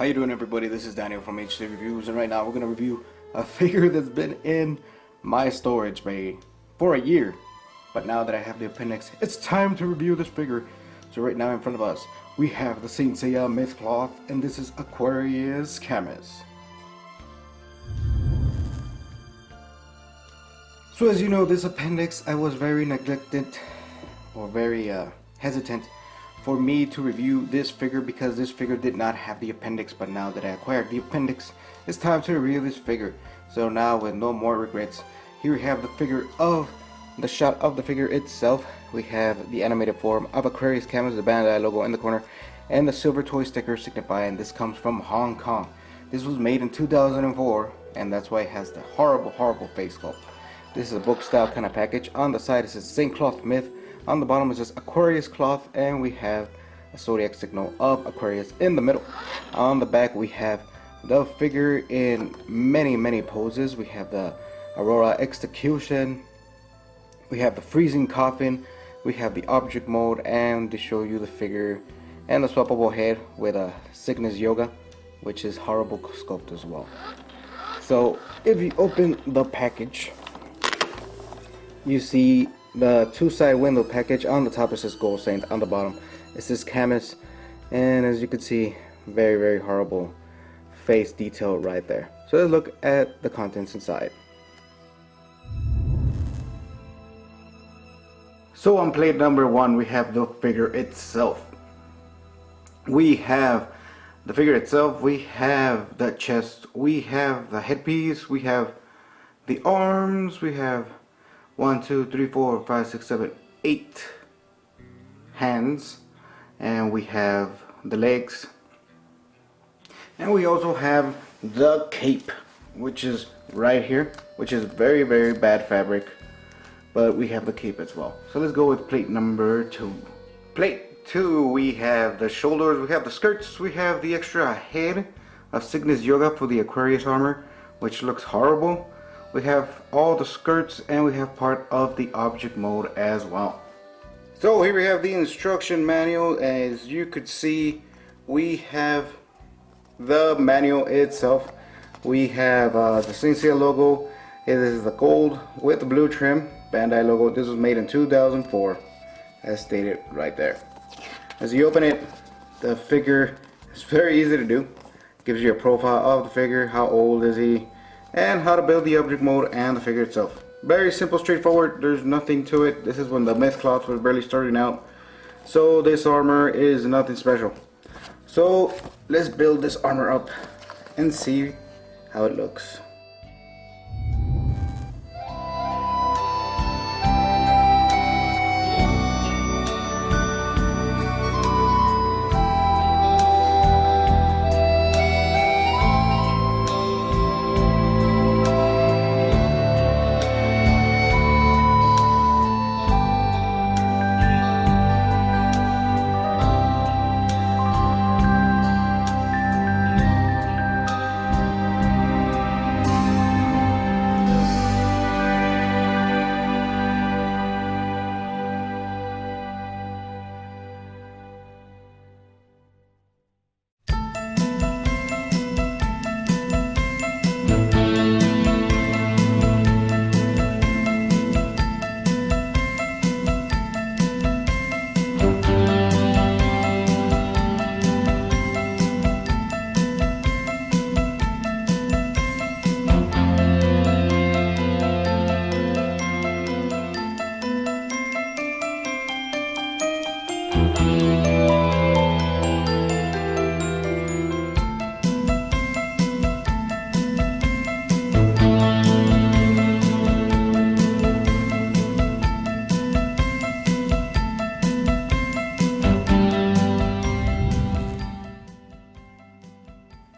How you doing, everybody? This is Daniel from HD Reviews, and right now we're going to review a figure that's been in my storage bay for a year. But now that I have the appendix, it's time to review this figure. So right now in front of us, we have the Saint Seiya myth cloth, and this is Aquarius Camus. So as you know, this appendix, I was very neglected, or very hesitant for me to review this figure because this figure did not have the appendix. But now that I acquired the appendix, it's time to review this figure. So now, with no more regrets, here we have the figure of the shot of the figure itself. We have the animated form of Aquarius Camus, the Bandai logo in the corner, and the silver toy sticker signifying this comes from Hong Kong. This was made in 2004, and that's why it has the horrible face sculpt. This is a book style kind of package. On the side it says Saint Cloth Myth. On the bottom it says Aquarius Cloth, and we have a zodiac signal of Aquarius in the middle. On the back we have the figure in many poses. We have the Aurora Execution, we have the freezing coffin, we have the object mode, and to show you the figure and the swappable head with a Cygnus Hyoga, which is horrible sculpt as well. So if you open the package, you see the two-side window package. On the top it says Gold Saint, on the bottom it says Camus, and as you can see, very horrible face detail right there. So let's look at the contents inside. So on plate number 1 we have the figure itself. We have the figure itself, we have the chest, we have the headpiece, we have the arms, we have 1, 2, 3, 4, 5, 6, 7, 8 hands, and we have the legs, and we also have the cape, which is right here, which is very bad fabric, but we have the cape as well. So let's go with plate number 2. Plate 2, we have the shoulders, we have the skirts, we have the extra head of Cygnus Hyoga for the Aquarius armor, which looks horrible. We have all the skirts, and we have part of the object mode as well. So here we have the instruction manual. As you could see, we have the manual itself. We have the Saint Seiya logo. It is the gold with the blue trim, Bandai logo. This was made in 2004, as stated right there. As you open it, the figure is very easy to do. Gives you a profile of the figure, how old is he, and how to build the object mode and the figure itself. Very simple, straightforward. There's nothing to it. This is when the myth cloth was barely starting out, so this armor is nothing special. So let's build this armor up and see how it looks.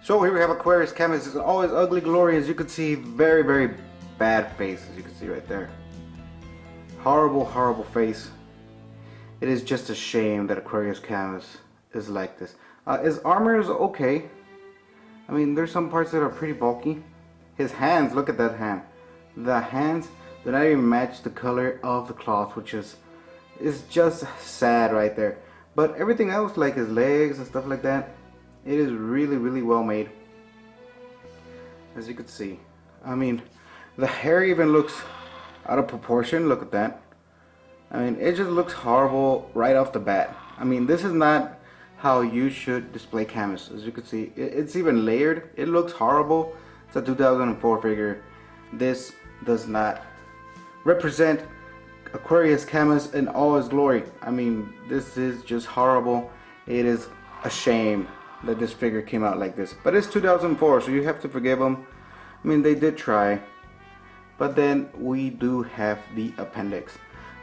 So here we have Aquarius Camus. It's always ugly glory. As you can see, very bad face, as you can see right there. Horrible face. It is just a shame that Aquarius Camus is like this. His armor is okay. I mean, there's some parts that are pretty bulky. His hands, look at that hand. The hands do not even match the color of the cloth, which is just sad right there. But everything else, like his legs and stuff like that, It is really, really well made, as you can see. I mean, the hair even looks out of proportion. Look at that. I mean, it just looks horrible right off the bat. I mean, this is not how you should display Camus. As you can see, it's even layered. It looks horrible. It's a 2004 figure. This does not represent Aquarius Camus in all his glory. I mean, this is just horrible. It is a shame that this figure came out like this. But it's 2004, so you have to forgive them. I mean, they did try. But then we do have the appendix.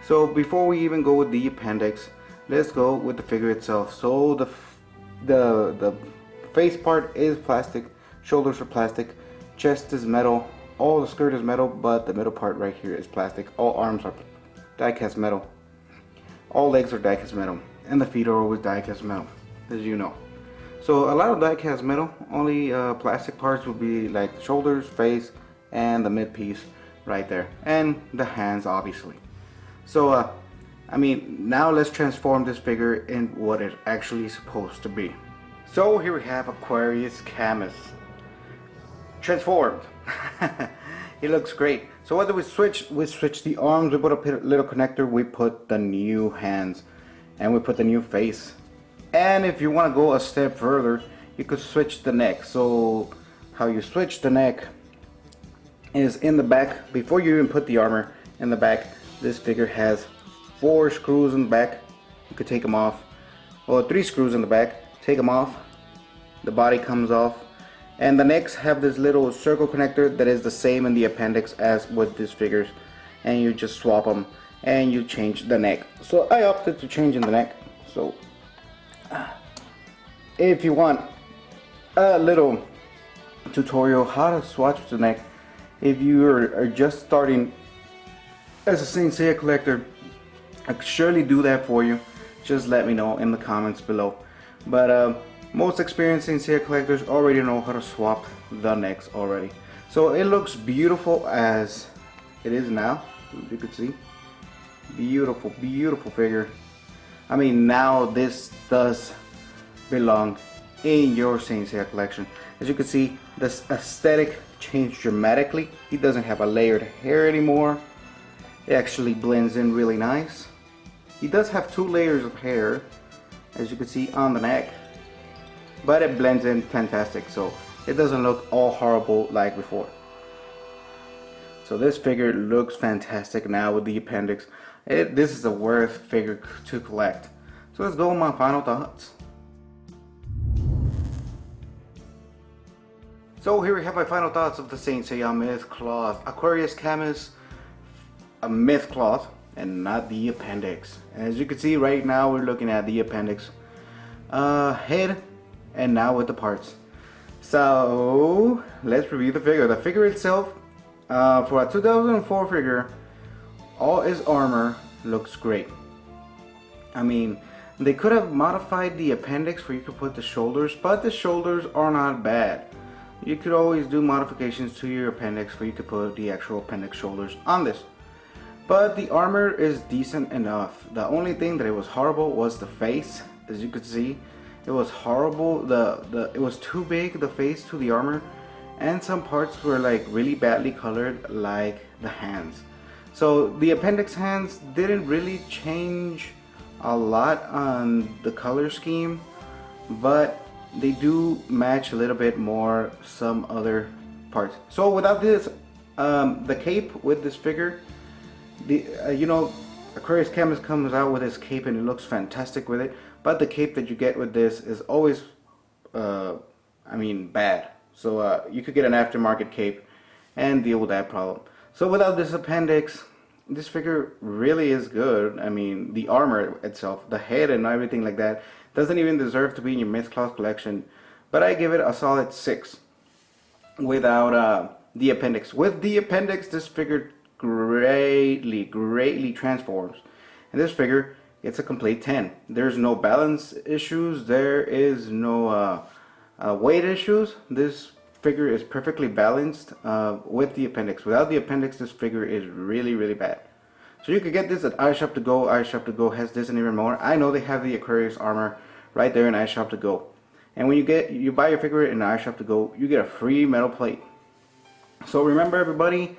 So before we even go with the appendix, let's go with the figure itself. So the face part is plastic, shoulders are plastic, chest is metal, all the skirt is metal, but the middle part right here is plastic. All arms are die-cast metal, all legs are die-cast metal, and the feet are always die-cast metal, as you know. So a lot of die-cast metal. Only plastic parts would be like the shoulders, face, and the mid piece right there, and the hands obviously. So I mean, now let's transform this figure in what it's actually supposed to be. So here we have Aquarius Camus transformed. He looks great. So what do we switch? We switch the arms, we put a little connector, we put the new hands, and we put the new face. And if you want to go a step further, you could switch the neck. So how you switch the neck is in the back. Before you even put the armor in the back, this figure has 4 screws in the back. You could take them off. Well, 3 screws in the back. Take them off. The body comes off. And the necks have this little circle connector that is the same in the appendix as with these figures. And you just swap them and you change the neck. So I opted to change in the neck. So if you want a little tutorial how to swatch the neck, if you are just starting as a Saint Seiya collector, I could surely do that for you. Just let me know in the comments below. But most experienced Saint Seiya collectors already know how to swap the necks already. So it looks beautiful as it is now. You can see, beautiful, beautiful figure. I mean, now this does belong in your Saint Seiya collection. As you can see, this aesthetic changed dramatically. He doesn't have a layered hair anymore. It actually blends in really nice. He does have 2 layers of hair, as you can see on the neck, but it blends in fantastic, so it doesn't look all horrible like before. So this figure looks fantastic now with the appendix. This is a worth figure to collect. So let's go with my final thoughts. So here we have my final thoughts of the Saint Seiya Myth Cloth. Aquarius Camus, a myth cloth, and not the appendix. As you can see right now, we're looking at the appendix, head, and now with the parts. So let's review the figure. The figure itself, for a 2004 figure, all his armor looks great. I mean, they could have modified the appendix where you could put the shoulders, but the shoulders are not bad. You could always do modifications to your appendix where you could put the actual appendix shoulders on this. But the armor is decent enough. The only thing that it was horrible was the face. As you could see, it was horrible. It was too big, the face to the armor, and some parts were like really badly colored, like the hands. So the appendix hands didn't really change a lot on the color scheme, but they do match a little bit more some other parts. So without this, the cape with this figure, you know, Aquarius Camus comes out with his cape and it looks fantastic with it, but the cape that you get with this is always, I mean, bad. So you could get an aftermarket cape and deal with that problem. So without this appendix, this figure really is good. I mean, the armor itself, the head and everything like that, doesn't even deserve to be in your Myth Cloth collection. But I give it a solid 6 without the appendix. With the appendix, this figure greatly transforms, and this figure gets a complete 10. There's no balance issues, there is no weight issues. This figure is perfectly balanced with the appendix. Without the appendix, this figure is really bad. So you could get this at iShop to Go. iShop to Go has this and even more. I know they have the Aquarius armor right there in iShop to Go. And when you buy your figure in the iShop to go, you get a free metal plate. So remember everybody,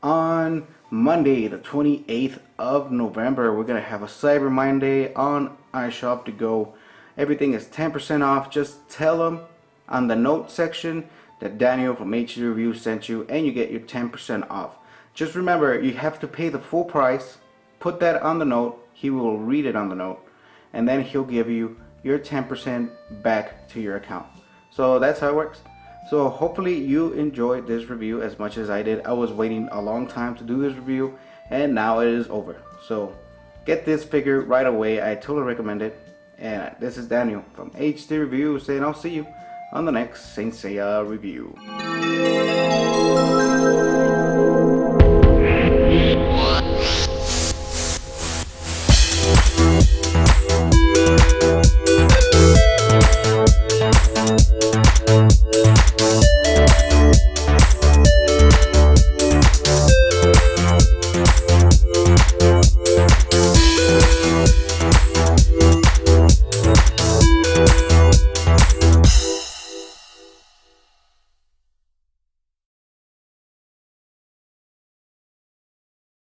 on Monday the 28th of November, we're going to have a Cyber Monday on iShop to go. Everything is 10% off. Just tell them on the note section that Daniel from HD Review sent you, and you get your 10% off. Just remember, you have to pay the full price. Put that on the note. He will read it on the note, and then he'll give you your 10% back to your account. So that's how it works. So hopefully you enjoyed this review as much as I did. I was waiting a long time to do this review, and now it is over. So get this figure right away. I totally recommend it. And this is Daniel from HD Review saying I'll see you on the next Saint Seiya review.